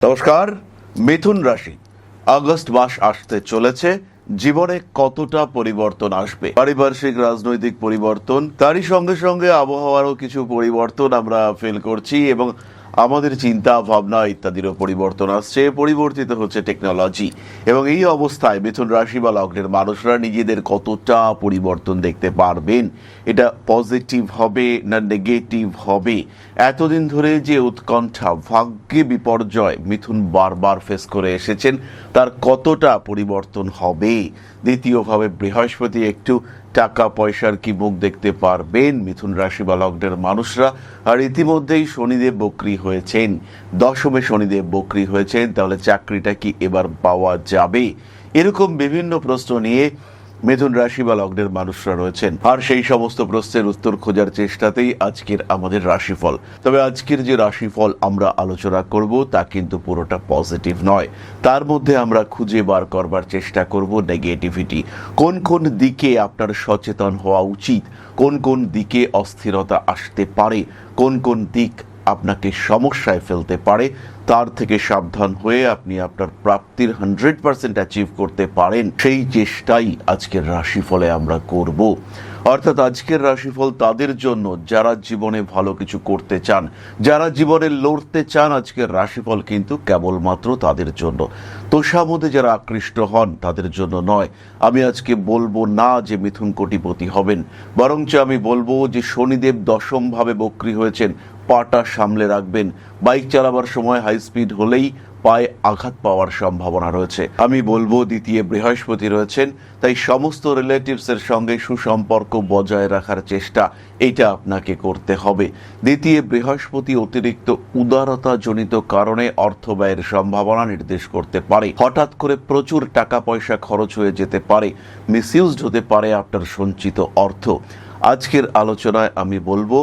নমস্কার। মিথুন রাশি, আগস্ট মাস আসতে চলেছে। জীবনে কতটা পরিবর্তন আসবে, পারিপার্শ্বিক রাজনৈতিক পরিবর্তন, তারই সঙ্গে সঙ্গে আবহাওয়ারও কিছু পরিবর্তন আমরা ফিল করছি এবং আমাদের চিন্তা ভাবনা ইত্যাদিরও পরিবর্তন আসছে, পরিবর্তিত হচ্ছে টেকনোলজি। এবং এই অবস্থায় মিথুন রাশি বা লগ্নের মানুষরা নিজেদের কতটা পরিবর্তন দেখতে পারবেন, এটা পজিটিভ হবে না নেগেটিভ হবে, এতদিন ধরে যে উৎকণ্ঠা, ভাগ্যে বিপর্যয় মিথুন বারবার ফেস করে এসেছেন, তার কতটা পরিবর্তন হবে। দ্বিতীয়ভাবে বৃহস্পতি একটু টাকা পয়সার কি মুখ দেখতে পারবেন মিথুন রাশি বা লগ্নের মানুষরা। আর ইতিমধ্যেই শনিদেব বক্রী হয়েছেন, দশমে শনিদেব বক্রী হয়েছেন, তাহলে চাকরিটা কি এবার পাওয়া যাবে? এরকম বিভিন্ন প্রশ্ন নিয়ে মিথুন রাশি বা লগ্নের মানুষরা রয়েছেন। আর সেই সমস্ত প্রশ্নের উত্তর খোঁজার চেষ্টাতেই আজকের আমাদের রাশিফল। তবে আজকের যে রাশিফল আমরা আলোচনা করব তা কিন্তু পুরোটা পজিটিভ নয়, তার মধ্যে আমরা খুঁজে বার করবার চেষ্টা করব নেগেটিভিটি। কোন কোন দিকে আপনার সচেতন হওয়া উচিত, কোন কোন দিকে অস্থিরতা আসতে পারে, কোন কোন দিক আপনাকে সমস্যায় ফেলতে পারে, তার থেকে সাবধান হয়ে আপনি আপনার প্রাপ্তির 100% অ্যাচিভ করতে পারেন, সেই চেষ্টাই আজকের রাশিফলে আমরা করব। অর্থাৎ আজকের রাশিফল তাদের জন্য যারা জীবনে ভালো কিছু করতে চান, যারা জীবনে লড়তে চান। আজকের রাশিফল কিন্তু কেবলমাত্র তাদের জন্য, তোষামোদে যারা আকৃষ্ট হন তাদের জন্য নয়। আমি আজকে বলবো না যে মিথুন কোটিপতি হবেন, বরঞ্চ আমি বলবো যে শনিদেব দশমভাবে বক্রী হয়েছেন, পাটা সামলে রাখবেন। বাইক চালাবার সময় হাই স্পিড হলেই পায়ে আঘাত পাওয়ার সম্ভাবনা রয়েছে। আমি বলবো দ্বিতীয় বৃহস্পতি রয়েছেন, তাই সমস্ত রিলেটিভসের সঙ্গে সুসম্পর্ক বজায় রাখার চেষ্টা এটা আপনাকে করতে হবে। দ্বিতীয় বৃহস্পতি অতিরিক্ত উদারতা জনিত কারণে অর্থ ব্যয়ের সম্ভাবনা নির্দেশ করতে পারে। হঠাৎ করে প্রচুর টাকা পয়সা খরচ হয়ে যেতে পারে, মিসইউজড হতে পারে আপনার সঞ্চিত অর্থ। আজকের আলোচনায় আমি বলবো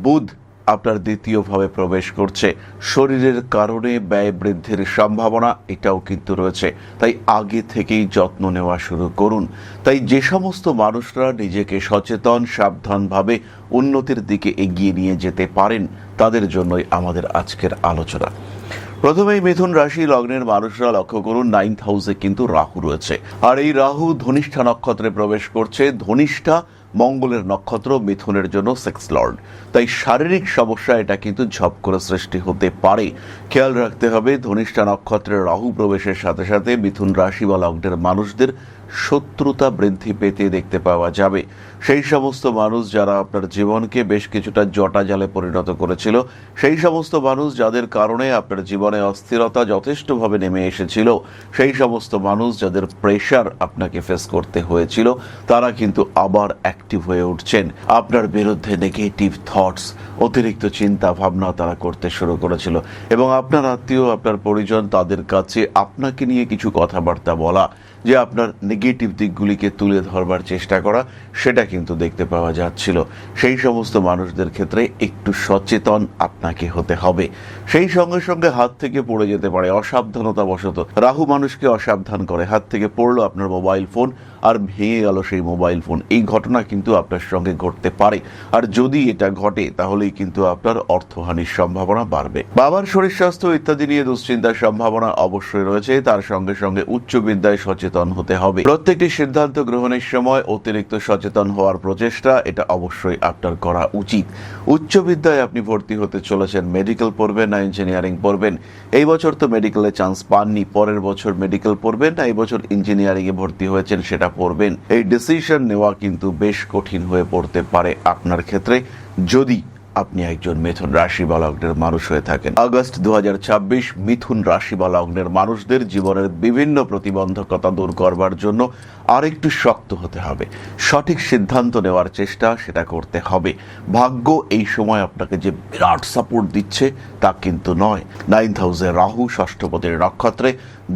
বুধ আপনার দ্বিতীয়ভাবে প্রবেশ করছে, শরীরের কারণে ব্যয় বৃদ্ধির সম্ভাবনা এটাও কিন্তু রয়েছে, তাই আগে থেকেই যত্ন নেওয়া শুরু করুন। তাই যে সমস্ত মানুষরা নিজেকে সচেতন সাবধানভাবে উন্নতির দিকে এগিয়ে নিয়ে যেতে পারেন, তাদের জন্যই আমাদের আজকের আলোচনা। প্রথমেই মিথুন রাশি লগ্নের মানুষরা লক্ষ্য করুন, 9th হাউসে কিন্তু রাহু রয়েছে। আর এই রাহু ধনিষ্ঠা নক্ষত্রে প্রবেশ করছে। ধনিষ্ঠা মঙ্গলের নক্ষত্র, মিথুনের জন্য সেক্স লর্ড, তাই শারীরিক সমস্যা এটা কিন্তু ঝপ করে সৃষ্টি হতে পারে। খেয়াল রাখতে হবে, ধনিষ্ঠা নক্ষত্রের রাহু প্রবেশের সাথে সাথে মিথুন রাশি বা লগ্নের মানুষদের শত্রুতা বৃদ্ধি পেতে দেখতে পাওয়া যাবে। সেই সমস্ত মানুষ যারা আপনার জীবনকে বেশ কিছুটা জটা জালে পরিণত করেছিল, সেই সমস্ত মানুষ যাদের কারণে আপনার জীবনে অস্থিরতা যথেষ্টভাবে নেমে এসেছিল, সেই সমস্ত মানুষ যাদের প্রেশার আপনাকে ফেস করতে হয়েছিল, তারা কিন্তু আবার অ্যাক্টিভ হয়ে উঠছেন। আপনার বিরুদ্ধে নেগেটিভ থটস, অতিরিক্ত চিন্তা ভাবনা তারা করতে শুরু করেছিল এবং আপনার আত্মীয়, আপনার পরিজন, তাদের কাছে আপনাকে নিয়ে কিছু কথাবার্তা বলা, যে আপনার নেগেটিভ দিকগুলিকে তুলে ধরবার চেষ্টা করা, সেটা কিন্তু দেখতে পাওয়া যাচ্ছিল। সেই সমস্ত মানুষদের ক্ষেত্রে একটু সচেতন আপনাকে হতে হবে। সেই সঙ্গে সঙ্গে হাত থেকে পড়ে যেতে পারে অসাবধানতা বশত। রাহু মানুষকে অসাবধান করে, হাত থেকে পড়লো আপনার মোবাইল ফোন আর ভেঙে গেল সেই মোবাইল ফোন। এই ঘটনা কিন্তু আপনার সঙ্গে ঘটতে পারে, আর যদি এটা ঘটে তাহলেই কিন্তু আপনার অর্থহানির সম্ভাবনা বাড়বে। বাবার শরীর স্বাস্থ্য ইত্যাদি নিয়ে দুশ্চিন্তার সম্ভাবনা অবশ্যই রয়েছে। তার সঙ্গে সঙ্গে উচ্চ বিদ্যায় সচেতন হতে হবে। প্রত্যেকটি সিদ্ধান্ত গ্রহণের সময় অতিরিক্ত সচেতন হওয়ার প্রচেষ্টা এটা অবশ্যই আপনার করা উচিত। উচ্চ বিদ্যায় আপনি ভর্তি হতে চলেছেন, মেডিকেল পড়বেন না ইঞ্জিনিয়ারিং পড়বেন? এই বছর তো মেডিকেলে চান্স পাননি, পরের বছর মেডিকেল পড়বেন না এই বছর ইঞ্জিনিয়ারিং এ ভর্তি হয়েছেন সেটা পড়বেন? এই ডিসিশন নেওয়া কিন্তু বেশ কঠিন হয়ে পড়তে পারে আপনার ক্ষেত্রে, যদি আপনি একজন মিথুন রাশি বা লগ্নের মানুষ হয়ে থাকেন। আগস্ট 2026 মিথুন রাশি বা লগ্নের মানুষদের জীবনের বিভিন্ন প্রতিবন্ধকতা দূর করবার জন্য আরেকটু শক্ত হতে হবে। সঠিক সিদ্ধান্ত নেওয়ার চেষ্টা সেটা করতে হবে। ভাগ্য এই সময় আপনাকে যে বিরাট সাপোর্ট দিচ্ছে তা কিন্তু নয়। 9th হাউসে রাহু, ষষ্ঠপতির নক্ষত্রে,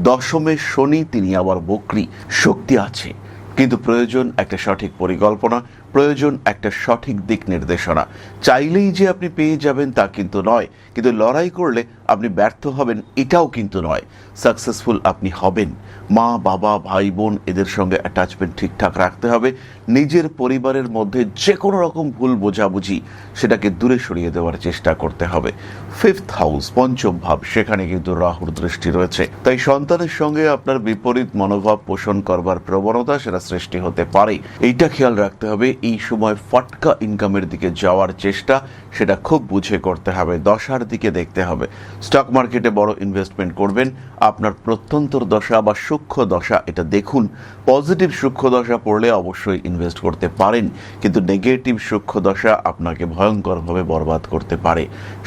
দশমে শনি, তিনি আবার বক্রী। শক্তি আছে, কিন্তু প্রয়োজন একটা সঠিক পরিকল্পনা, প্রয়োজন একটা সঠিক দিক নির্দেশনা। চাইলেই যে আপনি পেয়ে যাবেন তা কিন্তু নয়, কিন্তু লড়াই করলে আপনি ব্যর্থ হবেন এটাও কিন্তু নয়। সাকসেসফুল আপনি হবেন। মা বাবা ভাই বোন এদের সঙ্গে অ্যাটাচমেন্ট ঠিকঠাক রাখতে হবে। নিজের পরিবারের মধ্যে যে কোনো রকম ভুল বোঝাবুঝি সেটাকে দূরে সরিয়ে দেওয়ার চেষ্টা করতে হবে। ফিফথ হাউস, পঞ্চম ভাব, সেখানে কিন্তু রাহুর দৃষ্টি রয়েছে। তাই সন্তানের সঙ্গে আপনার বিপরীত মনোভাব পোষণ করবার প্রবণতা সেটা সৃষ্টি হতে পারে। এইটা খেয়াল রাখতে হবে। এই সময় ফটকা ইনকামের দিকে যাওয়ার চেষ্টা সেটা খুব বুঝে করতে হবে। দশার দিকে দেখতে হবে। স্টক মার্কেটে বড় ইনভেস্টমেন্ট করবেন, আপনার প্রত্যন্তর দশা বা সূক্ষ্ম দশা এটা দেখুন। পজিটিভ সূক্ষ্ম দশা পড়লে অবশ্যই ইনভেস্ট করতে পারেন, কিন্তু নেগেটিভ সূক্ষ্ম দশা আপনাকে ভয়ঙ্করভাবে বরবাদ করতে পারে।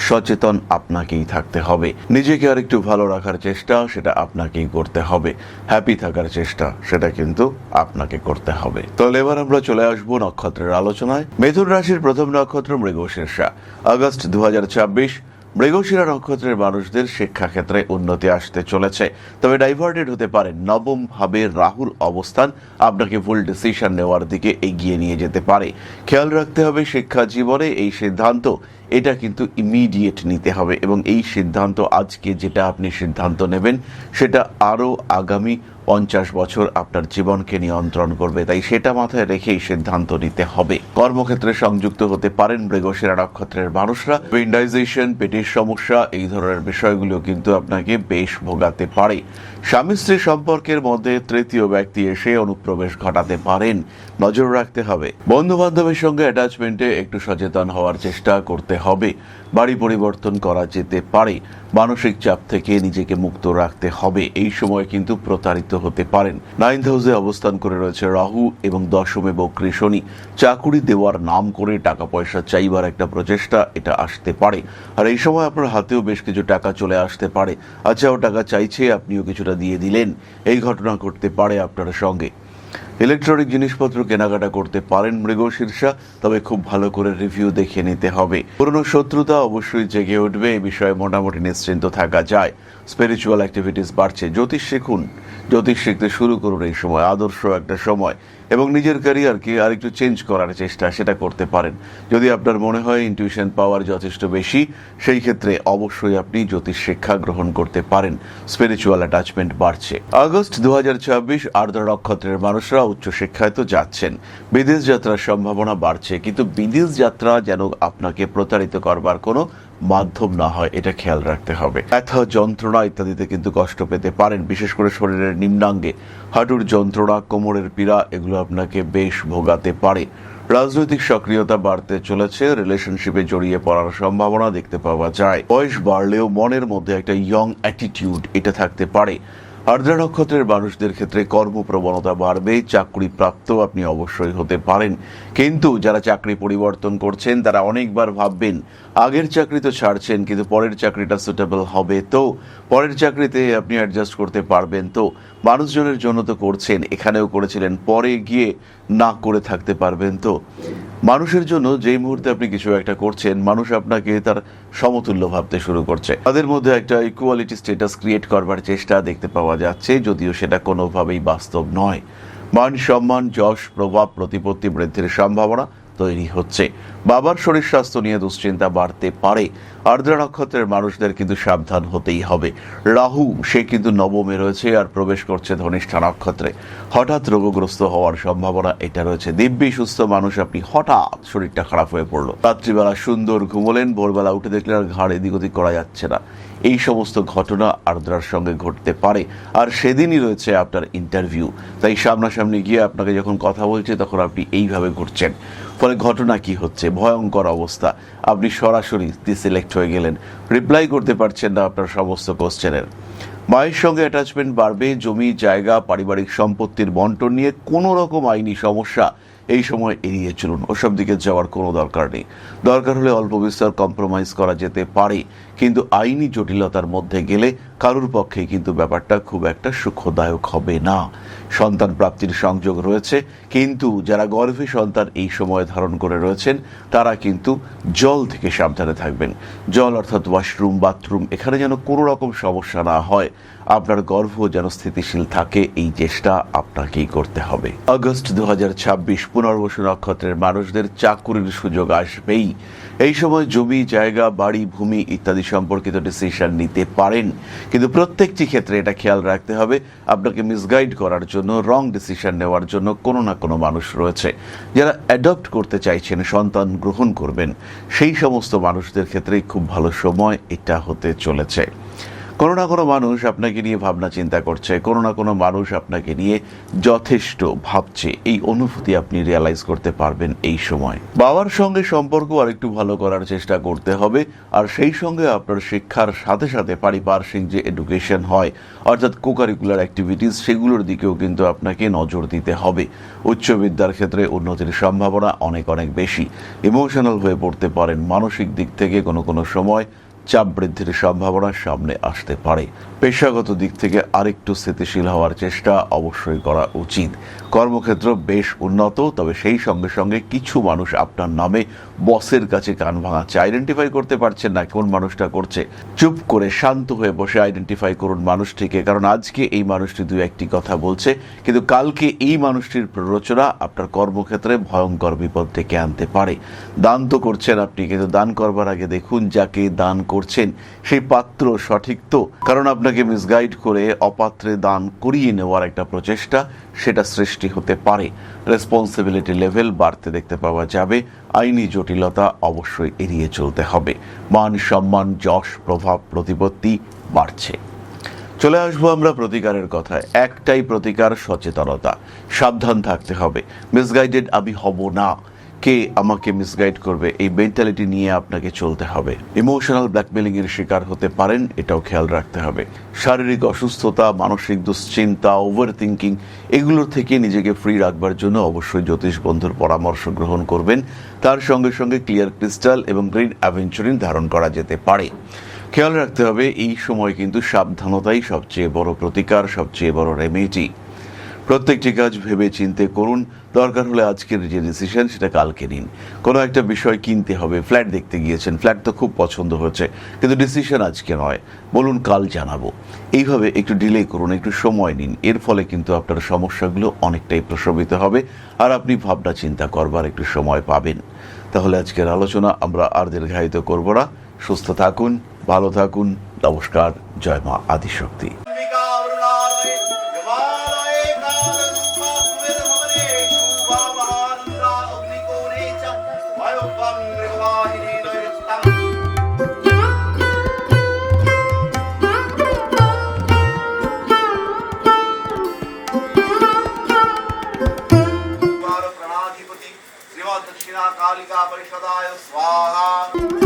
সচেতন আপনাকেই থাকতে হবে। নিজেকে আর একটু ভালো রাখার চেষ্টা সেটা আপনাকেই করতে হবে। হ্যাপি থাকার চেষ্টা সেটা কিন্তু আপনাকে করতে হবে। তাহলে এবার আমরা চলে আসবো নক্ষত্রের আলোচনায়। মিথুন রাশির প্রথম নক্ষত্র মৃগশীর্ষা। আগস্ট 2026 মৃগশিরা নক্ষত্রের মানুষদের শিক্ষাক্ষেত্রে উন্নতি আসতে চলেছে, তবে ডাইভার্টেড হতে পারেন। নবম ভাবে রাহুর অবস্থান আপনাকে ভুল ডিসিশন নেওয়ার দিকে এগিয়ে নিয়ে যেতে পারে। খেয়াল রাখতে হবে শিক্ষা জীবনে এই সিদ্ধান্ত এটা কিন্তু ইমিডিয়েট নিতে হবে, এবং এই সিদ্ধান্ত আজকে যেটা আপনি সিদ্ধান্ত নেবেন সেটা আরও আগামী 50 বছর আপনার জীবনকে নিয়ন্ত্রণ করবে। তাই সেটা মাথায় রেখেই সিদ্ধান্ত নিতে হবে। কর্মক্ষেত্রে সংযুক্ত হতে পারেন মৃগশিরা নক্ষত্রের মানুষরা। ইন্ডাইজেশন, পেটের সমস্যা, এই ধরনের বিষয়গুলো কিন্তু আপনাকে বেশ ভোগাতে পারে। স্বামী স্ত্রী সম্পর্কের মধ্যে তৃতীয় ব্যক্তি এসে অনুপ্রবেশ ঘটাতে পারেন, নজর রাখতে হবে। বন্ধু বান্ধবের সঙ্গে অ্যাটাচমেন্টে একটু সচেতন হওয়ার চেষ্টা করতে হবে। বাড়ি পরিবর্তন করা যেতে পারে। মানসিক চাপ থেকে নিজেকে মুক্ত রাখতে হবে। এই সময় কিন্তু প্রতারিত হতে পারেন। 9th হাউসে অবস্থান করে রয়েছে রাহু এবং 10মে বক্রী শনি। চাকুরি দেওয়ার নাম করে টাকা পয়সা চাইবার একটা প্রচেষ্টা এটা আসতে পারে, আর এই সময় আপনার হাতেও বেশ কিছু টাকা চলে আসতে পারে। আচ্ছা, ও টাকা চাইছে, আপনিও কিছুটা দিয়ে দিলেন, এই ঘটনা ঘটতে পারে আপনার সঙ্গে। ইলেকট্রনিক জিনিসপত্র কেনাকাটা করতে পারেন মৃগশীর্ষা, তবে খুব ভালো করে রিভিউ দেখে নিতে হবে। পুরনো শত্রুতা অবশ্যই জেগে উঠবে, এই বিষয়ে মোটামুটি নিশ্চিন্ত থাকা যায়। স্পিরিচুয়াল অ্যাক্টিভিটিস বাড়ছে। জ্যোতিষ শিখুন, জ্যোতিষ শিখতে শুরু করুন। এই সময় আদর্শ একটা সময়, এবং নিজের ক্যারিয়ারকে আর একটু চেঞ্জ করার চেষ্টা সেটা করতে পারেন। যদি আপনার মনে হয় ইনটিউশন পাওয়ার যথেষ্ট বেশি, সেই ক্ষেত্রে অবশ্যই আপনি জ্যোতিষ শিক্ষা গ্রহণ করতে পারেন। স্পিরিচুয়াল অ্যাটাচমেন্ট বাড়ছে। আগস্ট 2026 আর্দ্রা নক্ষত্রের মানুষরা উচ্চশিক্ষায় তো যাচ্ছেন, বিদেশ যাত্রার সম্ভাবনা বাড়ছে, কিন্তু বিদেশ যাত্রা যেন আপনাকে প্রতারিত করবার কোনো মাধ্যম না হয় এটা খেয়াল রাখতে হবে। ব্যথা, যন্ত্রণা ইত্যাদিতে কিন্তু কষ্ট পেতে পারেন, বিশেষ করে শরীরের নিম্নাঙ্গে। হাঁটুর যন্ত্রণা, কোমরের পীড়া এগুলো আপনাকে বেশ ভোগাতে পারে। রাজনৈতিক সক্রিয়তা বাড়তে চলেছে। রিলেশনশিপে জড়িয়ে পড়ার সম্ভাবনা দেখতে পাওয়া যায়। বয়স বাড়লেও মনের মধ্যে একটা ইয়ং অ্যাটিটিউড এটা থাকতে পারে। আর্দ্রা নক্ষত্রের মানুষদের ক্ষেত্রে কর্মপ্রবণতা বাড়বে। চাকরি প্রাপ্ত আপনি অবশ্যই হতে পারেন, কিন্তু যারা চাকরি পরিবর্তন করছেন তারা অনেকবার ভাববেন আগের চাকরি তো ছাড়ছেন, কিন্তু পরের চাকরিটা সুটেবল হবে তো, পরের চাকরিতে আপনি অ্যাডজাস্ট করতে পারবেন তো, মানুষজনের জন্য তো করছেন, এখানেও করেছিলেন, পরে গিয়ে না করে থাকতে পারবেন তো। মানুষের জন্য যেই মুহূর্তে আপনি কিছু একটা করছেন, মানুষ আপনাকে তার সমতুল্য ভাবতে শুরু করছে। তাদের মধ্যে একটা ইকুয়ালিটি স্ট্যাটাস ক্রিয়েট করবার চেষ্টা দেখতে পাওয়া যাচ্ছে, যদিও সেটা কোনোভাবেই বাস্তব নয়। মান সম্মান, যশ, প্রভাব, প্রতিপত্তি বৃদ্ধির সম্ভাবনা তৈরি হচ্ছে। বাবার শরীর স্বাস্থ্য নিয়ে দুশ্চিন্তা বাড়তে পারে। আর্দ্রা নক্ষত্রের মানুষদের কিন্তু সাবধান হতেই হবে। রাহু সে কিন্তু নবমে রয়েছে আর প্রবেশ করছে ধনিষ্ঠা নক্ষত্রে। হঠাৎ রোগগ্রস্ত হওয়ার সম্ভাবনা এটা রয়েছে। দিব্যি সুস্থ মানুষ আপনি, হঠাৎ শরীরটা খারাপ হয়ে পড়লো। রাত্রিবেলা সুন্দর ঘুমলেন, ভোরবেলা উঠে দেখলেন আর ঘাড় এদিক ওদিক করা যাচ্ছে না। এই সমস্ত ঘটনা আর্দ্রার সঙ্গে ঘটতে পারে। আর সেদিনই রয়েছে আপনার ইন্টারভিউ, তাই সামনাসামনি গিয়ে আপনাকে যখন কথা বলছে তখন আপনি এইভাবে ঘুরছেন। ফলে ঘটনা কি হচ্ছে, ভয়ঙ্কর অবস্থা। আপনি সরাসরি সিলেক্ট হয়ে গেলেন, রিপ্লাই করতে পারছেন না আপনার সমস্ত কোশ্চেনের। মায়ের সঙ্গে অ্যাটাচমেন্ট বাড়বে। জমি জায়গা, পারিবারিক সম্পত্তির বন্টন নিয়ে কোনো রকম আইনি সমস্যা এই সময় এড়িয়ে চলুন। ওসব দিকে যাওয়ার কোনো দরকার নেই। দরকার হলে অল্প বিস্তর কম্প্রোমাইজ করা যেতে পারে, কিন্তু আইনি জটিলতার মধ্যে গেলে কারোর পক্ষে কিন্তু ব্যাপারটা খুব একটা সুখদায়ক হবে না। সন্তান প্রাপ্তির সংযোগ রয়েছে, কিন্তু যারা গর্ভে সন্তান এই সময় ধারণ করে রয়েছেন তারা কিন্তু জল থেকে সাবধানে থাকবেন। জল অর্থাৎ ওয়াশরুম, বাথরুম, এখানে যেন কোনো রকম সমস্যা না হয়, আপনার গর্ভ যেন স্থিতিশীল থাকে, এই চেষ্টা আপনাকেই করতে হবে। আগস্ট 2026 পুনর্বসু নক্ষত্রের মানুষদের চাকুরির সুযোগ আসবেই। এই সময় জমি, জায়গা, বাড়ি, ভূমি ইত্যাদি সম্পর্কিত ডিসিশন নিতে পারেন, কিন্তু প্রত্যেকটি ক্ষেত্রে এটা খেয়াল রাখতে হবে আপনাকে মিসগাইড করার জন্য, রং ডিসিশন নেওয়ার জন্য কোনো না কোনো মানুষ রয়েছে। যারা অ্যাডপ্ট করতে চাইছেন, সন্তান গ্রহণ করবেন, সেই সমস্ত মানুষদের ক্ষেত্রেই খুব ভালো সময় এটা হতে চলেছে। কোনো না কোনো মানুষ আপনাকে নিয়ে ভাবনা চিন্তা করছে, কোনো না কোনো মানুষ আপনাকে নিয়ে যথেষ্ট ভাবছে, এই অনুভূতি আপনি রিয়ালাইজ করতে পারবেন এই সময়। বাবার সঙ্গে সম্পর্ক আরেকটু ভালো করার চেষ্টা করতে হবে, আর সেই সঙ্গে আপনার শিক্ষার সাথে সাথে পারিপার্শ্বিক যে এডুকেশন হয় অর্থাৎ কোকারিকুলার অ্যাক্টিভিটিস, সেগুলোর দিকেও কিন্তু আপনাকে নজর দিতে হবে। উচ্চ বিদ্যার ক্ষেত্রে উন্নতির সম্ভাবনা অনেক অনেক বেশি। ইমোশনাল হয়ে পড়তে পারেন, মানসিক দিক থেকে কোনো সময় চাপ বৃদ্ধির সম্ভাবনা সামনে আসতে পারে। পেশাগত দিক থেকে আরেকটু স্থিতিশীল হওয়ার চেষ্টা অবশ্যই করা উচিত। কর্মক্ষেত্র বেশ উন্নত, তবে সেই সঙ্গে সঙ্গে কিছু মানুষ আপনার নামে বসের কাছে কান ভাঙাচ্ছে। আইডেন্টিফাই করতে পারছেন না কোন মানুষটা করছে, চুপ করে শান্ত হয়ে বসে আইডেন্টিফাই করুন মানুষটিকে, কারণ আজকে এই মানুষটি দু একটি কথা বলছে, কিন্তু কালকে এই মানুষটির প্ররোচনা আপনার কর্মক্ষেত্রে ভয়ঙ্কর বিপদ ডেকে আনতে পারে। দান তো করছেন আপনি, কিন্তু দান করবার আগে দেখুন যাকে দান করছেন সেই পাত্র সঠিক তো, কারণ আপনাকে মিসগাইড করে অপাত্রে দান করিয়ে নেওয়ার একটা প্রচেষ্টা সেটা সৃষ্টি হতে পারে। রেসপন্সিবিলিটি লেভেল বাড়তে দেখতে পাওয়া যাবে। আইনি জটিলতা অবশ্যই এড়িয়ে চলতে হবে। মান সম্মান, যশ, প্রভাব, প্রতিপত্তি বাড়ছে। চলে আসবো আমরা প্রতিকারের কথায়। একটাই প্রতিকার, সচেতনতা। সাবধান থাকতে হবে। মিসগাইডেড আমি হব না, কে আমাকে মিসগাইড করবে, এই মেন্টালিটি নিয়ে আপনাকে চলতে হবে। ইমোশনাল ব্ল্যাকমেলিং এর শিকার হতে পারেন, এটাও খেয়াল রাখতে হবে। শারীরিক অসুস্থতা, মানসিক দুশ্চিন্তা, ওভার থিঙ্কিং, এগুলোর থেকে নিজেকে ফ্রি রাখবার জন্য অবশ্যই জ্যোতিষ বন্ধুর পরামর্শ গ্রহণ করবেন। তার সঙ্গে সঙ্গে ক্লিয়ার ক্রিস্টাল এবং গ্রিন অ্যাভেঞ্চুরিন ধারণ করা যেতে পারে। খেয়াল রাখতে হবে এই সময় কিন্তু সাবধানতাই সবচেয়ে বড় প্রতিকার, সবচেয়ে বড় রেমেডি। প্রত্যেকটি কাজ ভেবে চিন্তে করুন। দরকার হলে আজকের যে ডিসিশন সেটা কালকে নিন। কোনো একটা বিষয় কিনতে হবে, ফ্ল্যাট দেখতে গিয়েছেন, ফ্ল্যাট তো খুব পছন্দ হয়েছে, কিন্তু ডিসিশন আজকে নয়, বলুন কাল জানাবো। এইভাবে একটু ডিলে করুন, একটু সময় নিন। এর ফলে কিন্তু আপনার সমস্যাগুলো অনেকটাই প্রশমিত হবে, আর আপনি ভাবনা চিন্তা করবার একটু সময় পাবেন। তাহলে আজকের আলোচনা আমরা আর দীর্ঘায়িত করব না। সুস্থ থাকুন, ভালো থাকুন। নমস্কার। জয় মা আদিশক্তি। दक्षिणा कालिका परिषदाय स्वाहा।